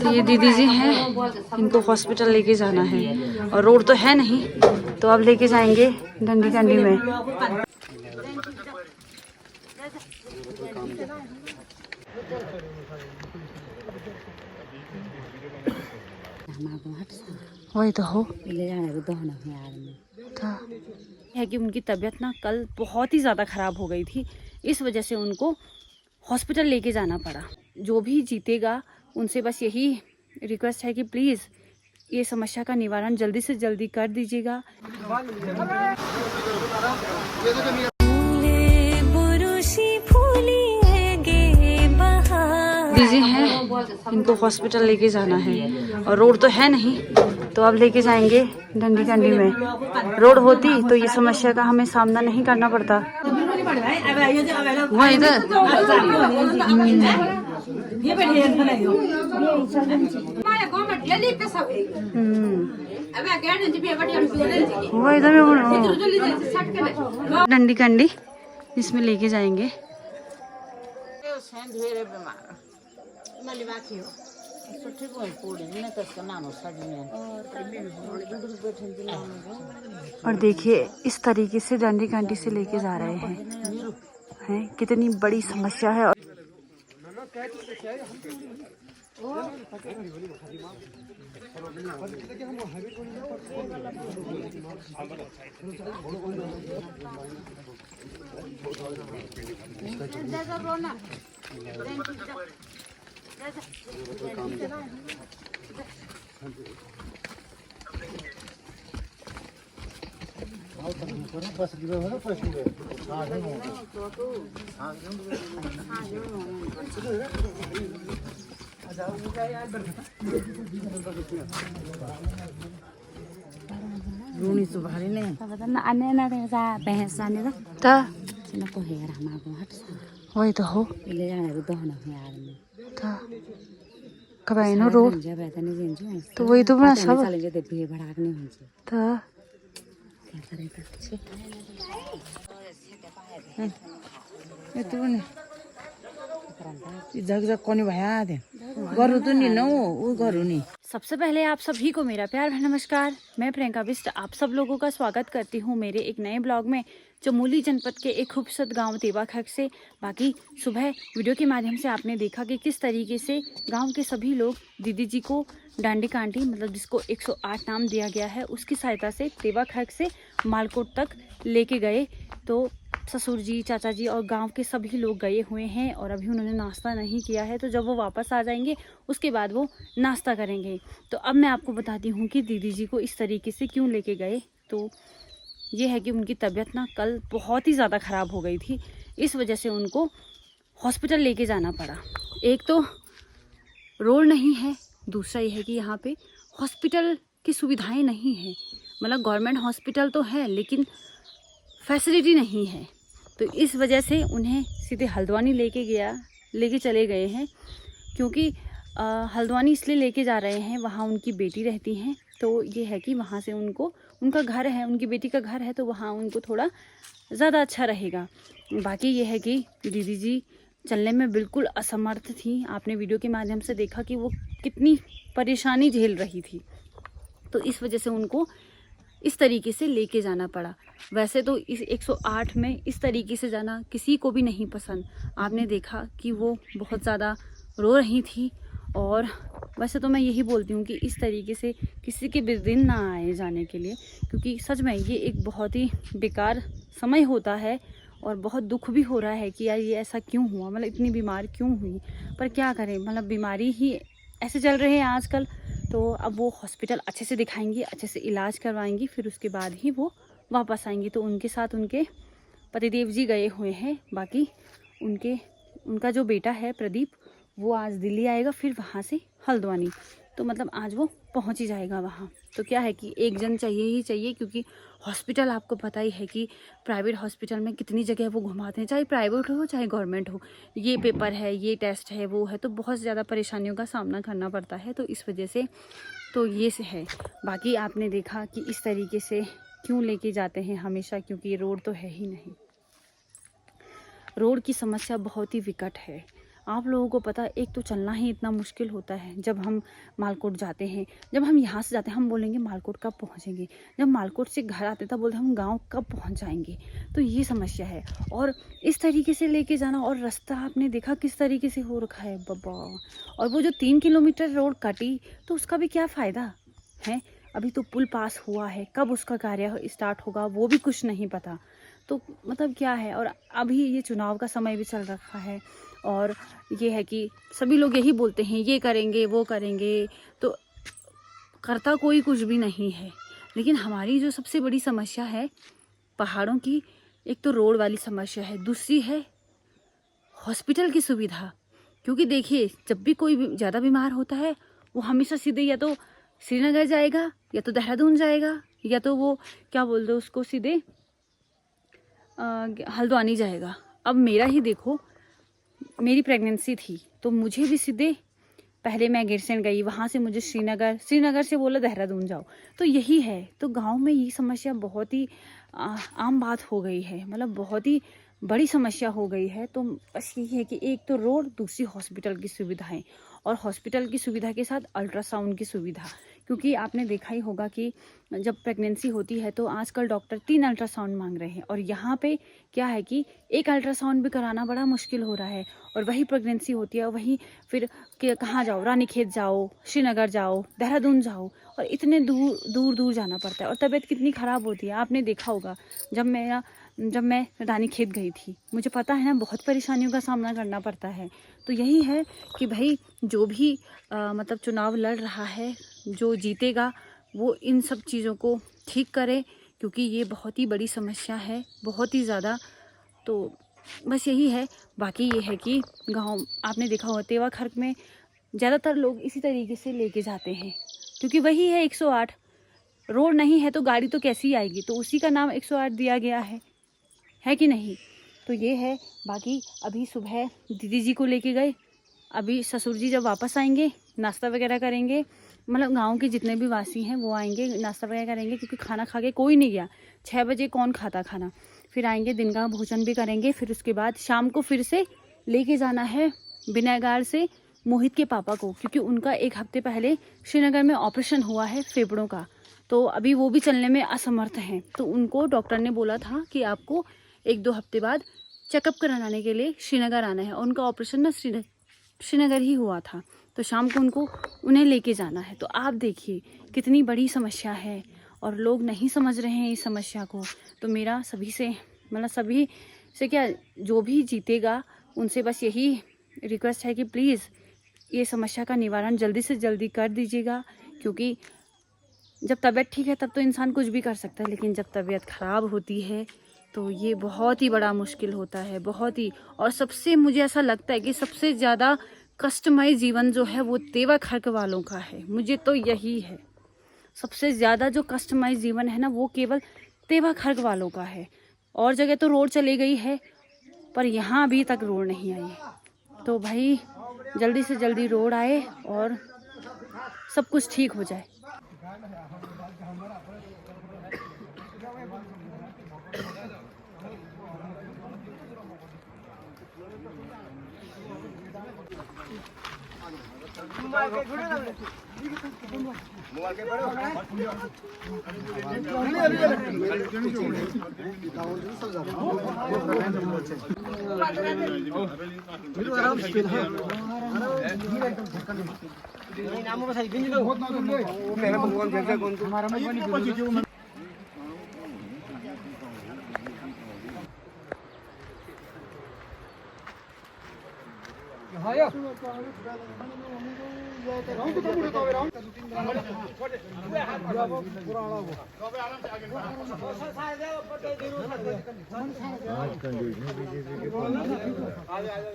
तो ये दीदी जी हैं, इनको हॉस्पिटल लेके जाना है और रोड तो है नहीं, तो अब लेके जाएंगे डंडी कंडी में। वही तो हो था है कि उनकी तबीयत ना कल बहुत ही ज़्यादा ख़राब हो गई थी, इस वजह से उनको हॉस्पिटल लेके जाना पड़ा। जो भी जीतेगा उनसे बस यही रिक्वेस्ट है कि प्लीज़ ये समस्या का निवारण जल्दी से जल्दी कर दीजिएगा। दीदी हैं, इनको हॉस्पिटल लेके जाना है और रोड तो है नहीं, तो अब लेके जाएंगे डंडी कंडी में। रोड होती तो ये समस्या का हमें सामना नहीं करना पड़ता। वहाँ इधर वो इधर डंडी कंडी इसमें लेके जाएंगे। और देखिए इस तरीके से डंडी कंडी से लेके जा रहे हैं कितनी बड़ी समस्या है। रूनी सुभारी ने आने ना जा भैंस जाने ता ना को हेर हमारे हट वही तो हो ले जाने तो दोनों यार में था कब आए ना रोड जब ऐसा नहीं जेंजू तो वही तो बना सब चले जाते भीड़ भड़ाक नहीं होती था क्या करेगा ये तो नहीं जग जग कोनी भया दे गरु तो नहीं ना वो गरु नहीं। सबसे पहले आप सभी को मेरा प्यार भरा नमस्कार। मैं प्रियंका बिष्ट आप सब लोगों का स्वागत करती हूँ मेरे एक नए ब्लॉग में, चमोली जनपद के एक खूबसूरत गांव तेवा खैक से। बाकी सुबह वीडियो के माध्यम से आपने देखा कि किस तरीके से गांव के सभी लोग दीदी जी को डांडी कांडी मतलब जिसको 108 नाम दिया गया है उसकी सहायता से तेवा खैक से मालकोट तक लेके गए। तो ससुर जी, चाचा जी और गांव के सभी लोग गए हुए हैं और अभी उन्होंने नाश्ता नहीं किया है, तो जब वो वापस आ जाएंगे उसके बाद वो नाश्ता करेंगे। तो अब मैं आपको बताती हूँ कि दीदी जी को इस तरीके से क्यों लेके गए। तो ये है कि उनकी तबीयत ना कल बहुत ही ज़्यादा ख़राब हो गई थी, इस वजह से उनको हॉस्पिटल लेके जाना पड़ा। एक तो रोड नहीं है, दूसरा ये है कि यहाँ पे हॉस्पिटल की सुविधाएं नहीं हैं। मतलब गवर्नमेंट हॉस्पिटल तो है लेकिन फैसिलिटी नहीं है, तो इस वजह से उन्हें सीधे हल्द्वानी लेके चले गए हैं। क्योंकि हल्द्वानी इसलिए लेके जा रहे हैं, वहाँ उनकी बेटी रहती हैं, तो ये है कि वहाँ से उनका घर है, उनकी बेटी का घर है, तो वहाँ उनको थोड़ा ज़्यादा अच्छा रहेगा। बाकी ये है कि दीदी जी चलने में बिल्कुल असमर्थ थी। आपने वीडियो के माध्यम से देखा कि वो कितनी परेशानी झेल रही थी, तो इस वजह से उनको इस तरीके से लेके जाना पड़ा। वैसे तो इस 108 में इस तरीके से जाना किसी को भी नहीं पसंद। आपने देखा कि वो बहुत ज़्यादा रो रही थी, और वैसे तो मैं यही बोलती हूँ कि इस तरीके से किसी के भी दिन ना आए जाने के लिए, क्योंकि सच में ये एक बहुत ही बेकार समय होता है और बहुत दुख भी हो रहा है कि यार ये ऐसा क्यों हुआ, मतलब इतनी बीमार क्यों हुई। पर क्या करें, मतलब बीमारी ही ऐसे चल रहे हैं आजकल। तो अब वो हॉस्पिटल अच्छे से दिखाएंगी, अच्छे से इलाज करवाएंगी, फिर उसके बाद ही वो वापस आएंगी। तो उनके साथ उनके पतिदेव जी गए हुए हैं। बाकी उनका जो बेटा है प्रदीप, वो आज दिल्ली आएगा, फिर वहाँ से हल्द्वानी। तो मतलब आज वो पहुँच ही जाएगा वहाँ। तो क्या है कि एक जन चाहिए ही चाहिए, क्योंकि हॉस्पिटल आपको पता ही है कि प्राइवेट हॉस्पिटल में कितनी जगह वो घुमाते हैं, चाहे प्राइवेट हो चाहे गवर्नमेंट हो। ये पेपर है, ये टेस्ट है, वो है, तो बहुत ज़्यादा परेशानियों का सामना करना पड़ता है। तो इस वजह से तो ये से है। बाकी आपने देखा कि इस तरीके से क्यों लेके जाते हैं हमेशा, क्योंकि रोड तो है ही नहीं। रोड की समस्या बहुत ही विकट है। आप लोगों को पता, एक तो चलना ही इतना मुश्किल होता है जब हम मालकोट जाते हैं। जब हम यहाँ से जाते हैं हम बोलेंगे मालकोट कब पहुँचेंगे, जब मालकोट से घर आते तब बोलते हम गांव कब पहुँच जाएंगे। तो ये समस्या है। और इस तरीके से लेके जाना, और रास्ता आपने देखा किस तरीके से हो रखा है बाबा। और वो जो 3 किलोमीटर रोड कटी तो उसका भी क्या फ़ायदा है। अभी तो पुल पास हुआ है, कब उसका कार्य स्टार्ट होगा वो भी कुछ नहीं पता। तो मतलब क्या है। और अभी ये चुनाव का समय भी चल रखा है, और ये है कि सभी लोग यही बोलते हैं ये करेंगे वो करेंगे, तो करता कोई कुछ भी नहीं है। लेकिन हमारी जो सबसे बड़ी समस्या है पहाड़ों की, एक तो रोड वाली समस्या है, दूसरी है हॉस्पिटल की सुविधा। क्योंकि देखिए जब भी कोई ज़्यादा बीमार होता है वो हमेशा सीधे या तो श्रीनगर जाएगा, या तो देहरादून जाएगा, या तो वो क्या बोलते हैं उसको सीधे हल्द्वानी जाएगा। अब मेरा ही देखो, मेरी प्रेगनेंसी थी तो मुझे भी सीधे पहले मैं गिरसेन गई, वहाँ से मुझे श्रीनगर से बोला देहरादून जाओ। तो यही है। तो गांव में ये समस्या बहुत ही आम बात हो गई है, मतलब बहुत ही बड़ी समस्या हो गई है। तो बस यही है कि एक तो रोड, दूसरी हॉस्पिटल की सुविधाएं, और हॉस्पिटल की सुविधा के साथ अल्ट्रासाउंड की सुविधा। क्योंकि आपने देखा ही होगा कि जब प्रेगनेंसी होती है तो आजकल डॉक्टर 3 अल्ट्रासाउंड मांग रहे हैं, और यहाँ पे क्या है कि एक अल्ट्रासाउंड भी कराना बड़ा मुश्किल हो रहा है। और वही प्रेगनेंसी होती है, वही फिर कहाँ जाओ, रानीखेत जाओ, श्रीनगर जाओ, देहरादून जाओ, और इतने दूर दूर जाना पड़ता है। और तबीयत कितनी ख़राब होती है। आपने देखा होगा जब मैं रानीखेत गई थी, मुझे पता है ना बहुत परेशानियों का सामना करना पड़ता है। तो यही है कि भाई जो भी मतलब चुनाव लड़ रहा है, जो जीतेगा वो इन सब चीज़ों को ठीक करे, क्योंकि ये बहुत ही बड़ी समस्या है, बहुत ही ज़्यादा। तो बस यही है। बाकी ये है कि गांव आपने देखा होगा तेवा खर्क में ज़्यादातर लोग इसी तरीके से लेके जाते हैं, क्योंकि वही है 108। रोड नहीं है तो गाड़ी तो कैसी आएगी, तो उसी का नाम 108 दिया गया है कि नहीं। तो ये है। बाकी अभी सुबह दीदी जी को लेके गए, अभी ससुर जी जब वापस आएंगे नाश्ता वगैरह करेंगे, मतलब गांव के जितने भी वासी हैं वो आएंगे, नाश्ता वगैरह करेंगे, क्योंकि खाना खा के कोई नहीं गया। 6 बजे कौन खाता खाना। फिर आएंगे, दिन का भोजन भी करेंगे, फिर उसके बाद शाम को फिर से लेके जाना है बिनागार से मोहित के पापा को, क्योंकि उनका 1 हफ्ते पहले श्रीनगर में ऑपरेशन हुआ है फेफड़ों का। तो अभी वो भी चलने में असमर्थ हैं। तो उनको डॉक्टर ने बोला था कि आपको 1-2 हफ्ते बाद चेकअप कराने के लिए श्रीनगर आना है। और उनका ऑपरेशन ना श्रीनगर ही हुआ था। तो शाम को उन्हें लेके जाना है। तो आप देखिए कितनी बड़ी समस्या है, और लोग नहीं समझ रहे हैं इस समस्या को। तो मेरा सभी से क्या, जो भी जीतेगा उनसे बस यही रिक्वेस्ट है कि प्लीज़ ये समस्या का निवारण जल्दी से जल्दी कर दीजिएगा। क्योंकि जब तबीयत ठीक है तब तो इंसान कुछ भी कर सकता है, लेकिन जब तबीयत ख़राब होती है तो ये बहुत ही बड़ा मुश्किल होता है, बहुत ही। और सबसे मुझे ऐसा लगता है कि सबसे ज़्यादा कष्टमय जीवन जो है वो तेवा खर्क वालों का है। मुझे तो यही है, सबसे ज़्यादा जो कष्टमय जीवन है ना वो केवल तेवा खर्क वालों का है। और जगह तो रोड चली गई है, पर यहाँ अभी तक रोड नहीं आई है। तो भाई जल्दी से जल्दी रोड आए और सब कुछ ठीक हो जाए।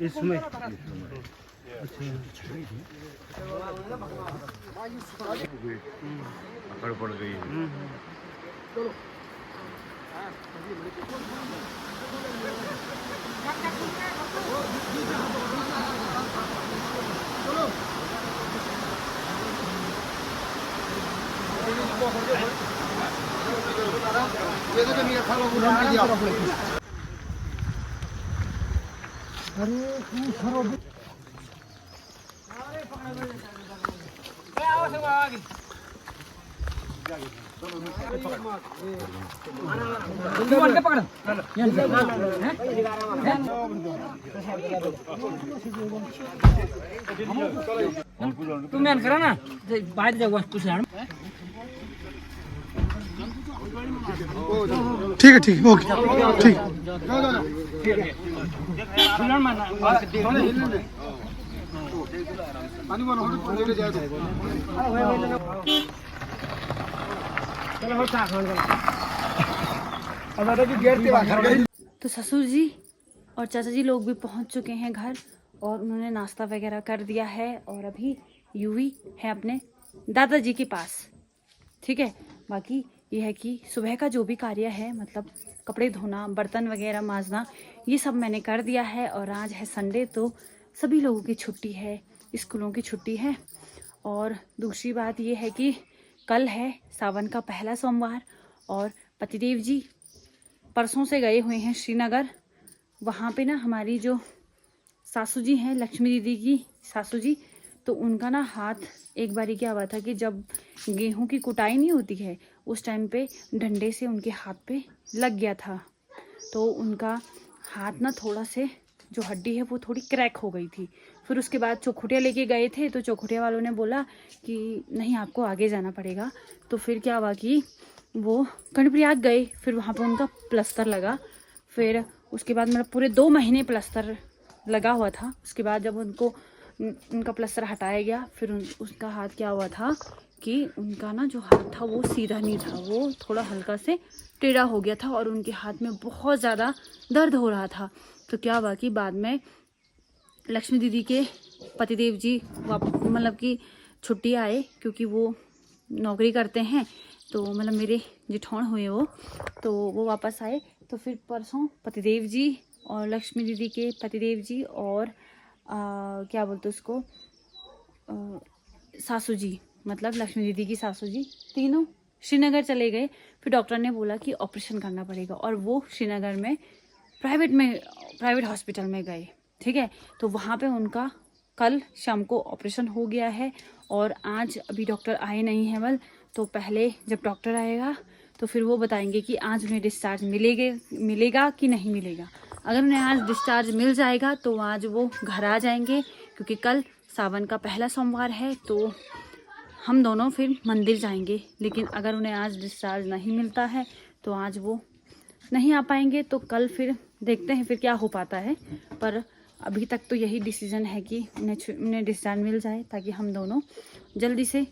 इसमें अकड़ पड़ गई है। तुम मैन करा ना बाहर जाओ कुछ ठीक है ओके ठीक तो ससुर जी और चाचा जी लोग भी पहुंच चुके हैं घर और उन्होंने नाश्ता वगैरह कर दिया है और अभी यूवी है अपने दादाजी के पास। ठीक है, बाकी ये है कि सुबह का जो भी कार्य है मतलब कपड़े धोना, बर्तन वगैरह मांजना, ये सब मैंने कर दिया है। और आज है संडे तो सभी लोगों की छुट्टी है, स्कूलों की छुट्टी है। और दूसरी बात ये है कि कल है सावन का पहला सोमवार और पतिदेव जी परसों से गए हुए हैं श्रीनगर। वहाँ पे ना हमारी जो सासू जी हैं, लक्ष्मी दीदी की सासू जी, तो उनका ना हाथ एक बारी क्या हुआ था कि जब गेहूं की कुटाई नहीं होती है उस टाइम पे डंडे से उनके हाथ पे लग गया था। तो उनका हाथ ना थोड़ा से जो हड्डी है वो थोड़ी क्रैक हो गई थी। फिर उसके बाद चौखुटिया लेके गए थे तो चौखुटिया वालों ने बोला कि नहीं आपको आगे जाना पड़ेगा। तो फिर क्या हुआ कि वो कर्णप्रयाग गए, फिर वहाँ पे उनका प्लस्तर लगा। फिर उसके बाद मतलब पूरे 2 महीने प्लस्तर लगा हुआ था। उसके बाद जब उनका प्लस्तर हटाया गया फिर उसका हाथ क्या हुआ था कि उनका ना जो हाथ था वो सीधा नहीं था, वो थोड़ा हल्का से टेढ़ा हो गया था और उनके हाथ में बहुत ज़्यादा दर्द हो रहा था। तो क्या हुआ कि बाद में लक्ष्मी दीदी के पतिदेव जी मतलब कि छुट्टी आए क्योंकि वो नौकरी करते हैं, तो मतलब मेरे जेठान हुए वो वापस आए। तो फिर परसों पतिदेव जी और लक्ष्मी दीदी के पतिदेव जी और क्या बोलते उसको सासू जी, मतलब लक्ष्मी दीदी की सासू जी, तीनों श्रीनगर चले गए। फिर डॉक्टर ने बोला कि ऑपरेशन करना पड़ेगा और वो श्रीनगर में प्राइवेट हॉस्पिटल में गए। ठीक है, तो वहाँ पे उनका कल शाम को ऑपरेशन हो गया है और आज अभी डॉक्टर आए नहीं हैं बल। तो पहले जब डॉक्टर आएगा तो फिर वो बताएंगे कि आज उन्हें डिस्चार्ज मिलेगा कि नहीं मिलेगा। अगर उन्हें आज डिस्चार्ज मिल जाएगा तो आज वो घर आ जाएंगे क्योंकि कल सावन का पहला सोमवार है तो हम दोनों फिर मंदिर जाएंगे। लेकिन अगर उन्हें आज डिस्चार्ज नहीं मिलता है तो आज वो नहीं आ पाएंगे। तो कल फिर देखते हैं फिर क्या हो पाता है, पर अभी तक तो यही डिसीजन है कि उन्हें डिस्चार्ज मिल जाए ताकि हम दोनों जल्दी से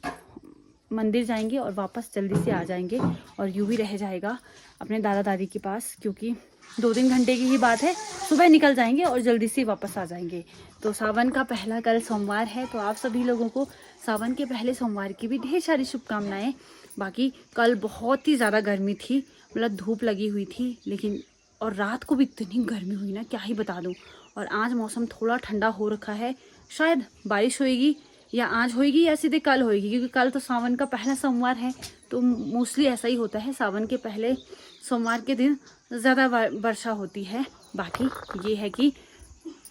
मंदिर जाएंगे और वापस जल्दी से आ जाएंगे। और यूं भी रह जाएगा अपने दादा दादी के पास क्योंकि 2-3 घंटे की ही बात है, सुबह निकल जाएंगे और जल्दी से वापस आ जाएंगे। तो सावन का पहला कल सोमवार है तो आप सभी लोगों को सावन के पहले सोमवार की भी ढेर सारी शुभकामनाएं। बाकी कल बहुत ही ज़्यादा गर्मी थी, मतलब धूप लगी हुई थी, लेकिन और रात को भी इतनी गर्मी हुई ना क्या ही बता दूँ। और आज मौसम थोड़ा ठंडा हो रखा है, शायद बारिश होएगी या आज होएगी या सीधे कल होएगी क्योंकि कल तो सावन का पहला सोमवार है। तो मोस्टली ऐसा ही होता है, सावन के पहले सोमवार के दिन ज़्यादा वर्षा होती है। बाकी ये है कि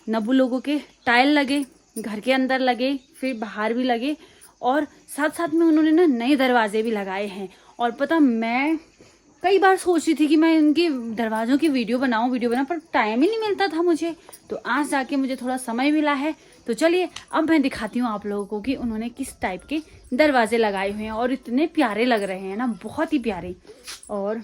नब्बू लोगों के टाइल लगे, घर के अंदर लगे, फिर बाहर भी लगे और साथ साथ में उन्होंने ना नए दरवाजे भी लगाए हैं। और पता मैं कई बार सोच रही थी कि मैं इनके दरवाज़ों की वीडियो बनाऊं पर टाइम ही नहीं मिलता था मुझे। तो आज जाके मुझे थोड़ा समय मिला है तो चलिए अब मैं दिखाती हूँ आप लोगों को कि उन्होंने किस टाइप के दरवाजे लगाए हुए हैं और इतने प्यारे लग रहे हैं ना, बहुत ही प्यारे। और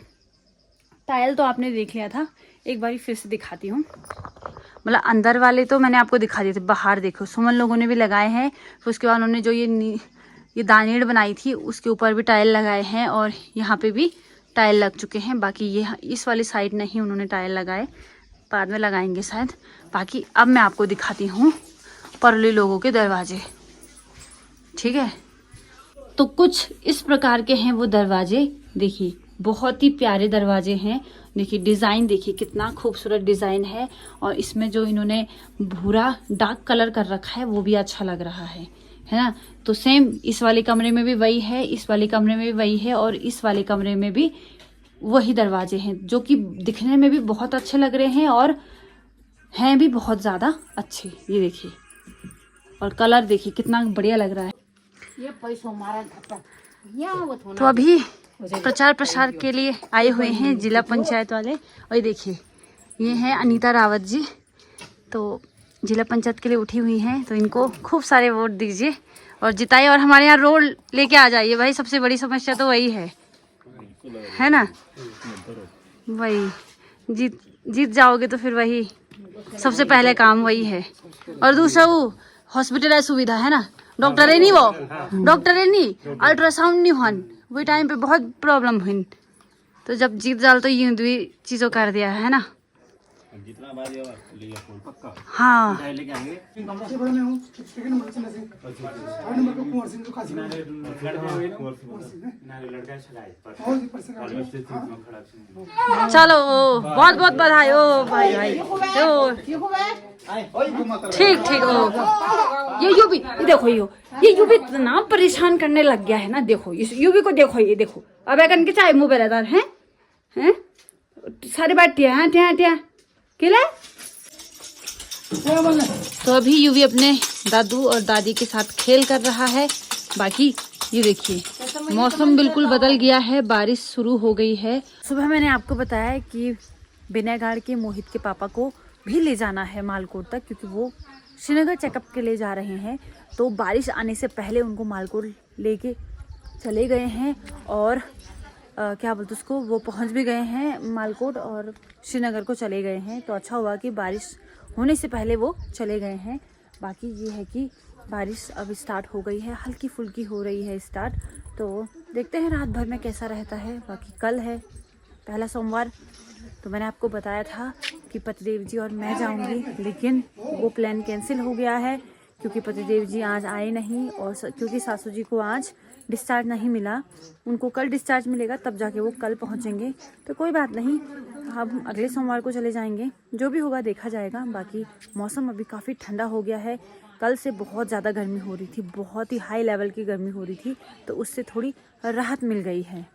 टाइल तो आपने देख लिया था, एक बारी फिर से दिखाती हूँ। मतलब अंदर वाले तो मैंने आपको दिखा दिए थे, बाहर देखो सुमन लोगों ने भी लगाए हैं। फिर उसके बाद उन्होंने जो ये दानेड़ बनाई थी उसके ऊपर भी टाइल लगाए हैं और यहाँ पे भी टाइल लग चुके हैं। बाकी ये इस वाली साइड नहीं उन्होंने टाइल लगाए, बाद में लगाएंगे शायद। बाकी अब मैं आपको दिखाती हूँ परली लोगों के दरवाजे। ठीक है, तो कुछ इस प्रकार के हैं वो दरवाजे। देखिए बहुत ही प्यारे दरवाजे हैं। देखिए डिज़ाइन देखिए कितना खूबसूरत डिज़ाइन है और इसमें जो इन्होंने भूरा डार्क कलर कर रखा है वो भी अच्छा लग रहा है ना। तो सेम इस वाले कमरे में भी वही है, इस वाले कमरे में भी वही है और इस वाले कमरे में भी वही दरवाजे हैं जो कि दिखने में भी बहुत अच्छे लग रहे हैं और हैं भी बहुत ज़्यादा अच्छे। ये देखिए और कलर देखिए कितना बढ़िया लग रहा है। तो अभी प्रचार प्रसार के लिए आए हुए हैं जिला पंचायत वाले। और ये देखिए, ये है अनीता रावत जी, तो जिला पंचायत के लिए उठी हुई हैं, तो इनको खूब सारे वोट दीजिए और जिताइए और हमारे यहाँ रोड लेके आ जाइए भाई। सबसे बड़ी समस्या तो वही है ना? वही जीत जाओगे तो फिर वही सबसे पहले काम वही है। और दूसरा वो हॉस्पिटल सुविधा है ना, डॉक्टर है नहीं, वो डॉक्टर है नहीं, अल्ट्रासाउंड नहीं हुन, वही टाइम पे बहुत प्रॉब्लम हुई। तो जब जीत जाल तो ये दुई चीज़ों कर दिया है ना। हाँ चलो, बहुत बहुत बधाई ओ भाई भाई। ठीक ठीक ओ, ये यूपी देखो, ये यूपी इतना परेशान करने लग गया है ना। देखो इस यूपी को देखो, ये देखो अब एक चाय मुँह पे रहता है सारी बात टिया टिया टिया किला। तो अभी यूवी अपने दादू और दादी के साथ खेल कर रहा है। बाकी ये देखिए मौसम बिल्कुल बदल गया है, बारिश शुरू हो गई है। सुबह मैंने आपको बताया कि बिनागाड़ के मोहित के पापा को भी ले जाना है मालकोट तक, क्योंकि वो श्रीनगर चेकअप के लिए जा रहे हैं। तो बारिश आने से पहले उनको मालकोट लेके चले गए हैं और क्या बोलते उसको, वो पहुंच भी गए हैं मालकोट और श्रीनगर को चले गए हैं। तो अच्छा हुआ कि बारिश होने से पहले वो चले गए हैं। बाकी ये है कि बारिश अब स्टार्ट हो गई है, हल्की फुल्की हो रही है स्टार्ट। तो देखते हैं रात भर में कैसा रहता है। बाकी कल है पहला सोमवार, तो मैंने आपको बताया था कि पतिदेव जी और मैं जाऊंगी, लेकिन वो प्लान कैंसिल हो गया है क्योंकि पतिदेव जी आज आए नहीं और क्योंकि सासू जी को आज डिस्चार्ज नहीं मिला। उनको कल डिस्चार्ज मिलेगा, तब जाके वो कल पहुंचेंगे। तो कोई बात नहीं, हम अगले सोमवार को चले जाएंगे, जो भी होगा देखा जाएगा। बाकी मौसम अभी काफ़ी ठंडा हो गया है। कल से बहुत ज़्यादा गर्मी हो रही थी, बहुत ही हाई लेवल की गर्मी हो रही थी, तो उससे थोड़ी राहत मिल गई है।